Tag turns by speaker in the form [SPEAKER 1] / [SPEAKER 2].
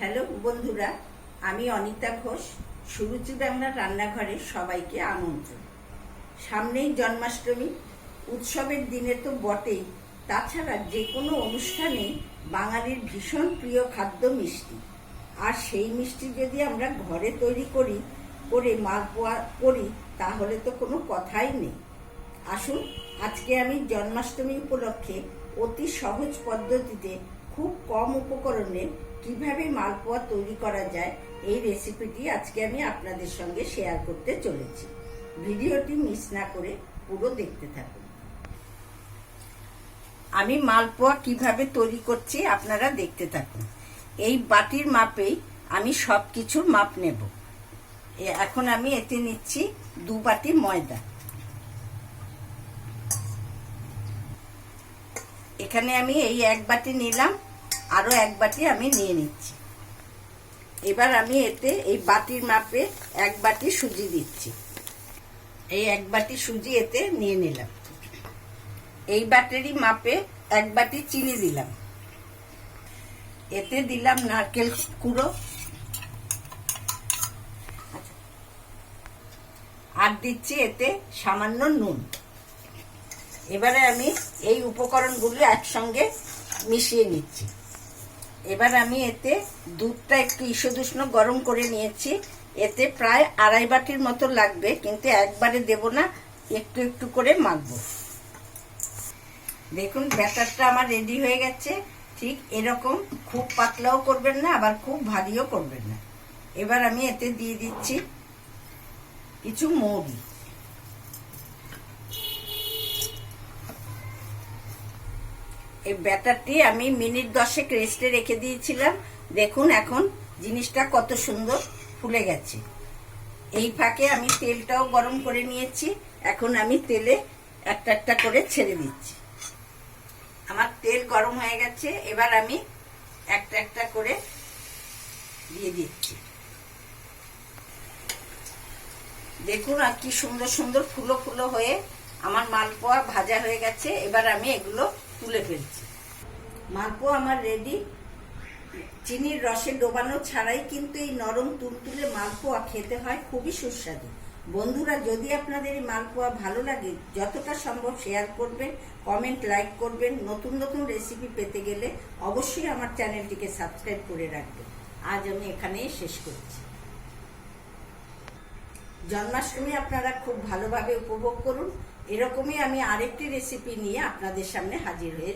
[SPEAKER 1] Hello বন্ধুরা, আমি অনিতা ঘোষ। সুরুচি বাংলা রান্নাঘরে সবাইকে আমন্ত্রণ। সামনেই জন্মাষ্টমী, উৎসবের দিনে তো বটেই, তাছাড়া যে কোনো অনুষ্ঠানে বাঙালির ভীষণ প্রিয় খাদ্য মিষ্টি। আর সেই মিষ্টি যদি আমরা ঘরে তৈরি করে মালপোয়া করি, তাহলে তো কোনো কথাই নেই। আসুন, আজকে আমি জন্মাষ্টমী উপলক্ষে অতি সহজ পদ্ধতিতে খুব কম উপকরণে কিভাবে মালপোয়া তৈরি করা যায়, এই রেসিপিটি আজকে আমি আপনাদের সঙ্গে শেয়ার করতে চলেছি। ভিডিওটি মিস না করে পুরো দেখতে থাকুন। আমি মালপোয়া কিভাবে তৈরি করছি আপনারা দেখতে থাকুন। এই বাটির মাপেই আমি সব কিছুর মাপ নেব। এখন আমি এতে নিচ্ছি 2 বাটি ময়দা। এখানে আমি এই 1 বাটি নিলাম, আরো 1 বাটি আমি নিয়ে নিচ্ছি। এবার আমি এতে এই বাটির মাপে 1 বাটি সুজি দিচ্ছি। এই 1 বাটি সুজি এতে নিয়ে নিলাম। এই বাটিরই মাপে 1 বাটি চিনি দিলাম। এতে দিলাম নারকেল কুড়ো, আর দিচ্ছি এতে সামান্য নুন। এবারে আমি এই উপকরণগুলো একসঙ্গে মিশিয়ে নিচ্ছি। এবার আমি এতে দুধটা একটু ঈষদুষ্ণ গরম করে নিয়েছি। এতে প্রায় 2.5 বাটির মতো লাগবে, কিন্তু একবারে দেব না, একটু একটু করে মাখবো। দেখুন, ব্যাটারটা আমার রেডি হয়ে গেছে। ঠিক এরকম খুব পাতলাও করবেন না, আবার খুব ভারীও করবেন না। এবার আমি এতে দিয়ে দিচ্ছি কিছু মৌরি। এই ব্যাটারটি আমি মিনিট 10 রেস্টে রেখে দিয়েছিলাম। দেখুন এখন জিনিসটা কত সুন্দর ফুলে গেছে। এই ফাঁকে আমি তেলটাও গরম করে নিয়েছি। এখন আমি তেলে একটা একটা করে ছেড়ে দিচ্ছি। আমার তেল গরম হয়ে গেছে। এবার আমি একটা একটা করে দিয়ে দিচ্ছি। দেখুন আর কি সুন্দর সুন্দর ফুলো ফুলো হয়ে আমার মালপোয়া ভাজা হয়ে গেছে। এবার আমি এগুলো তুলে ফেলছি। মালপোয়া আমার রেডি। চিনির রসে ডোবানো ছাড়াই কিন্তু এই নরম তুলতুলে মালপোয়া খেতে হয় খুবই সুস্বাদু। বন্ধুরা, যদি আপনাদের এই মালপোয়া ভালো লাগে, যতটা সম্ভব শেয়ার করবেন, কমেন্ট লাইক করবেন। নতুন নতুন রেসিপি পেতে গেলে অবশ্যই আমার চ্যানেলটিকে সাবস্ক্রাইব করে রাখবেন। আজ আমি এখানেই শেষ করছি। জন্মাষ্টমী আপনারা খুব ভালোভাবে উপভোগ করুন। এরকমই আমি আরেকটি রেসিপি নিয়ে আপনাদের সামনে হাজির হয়ে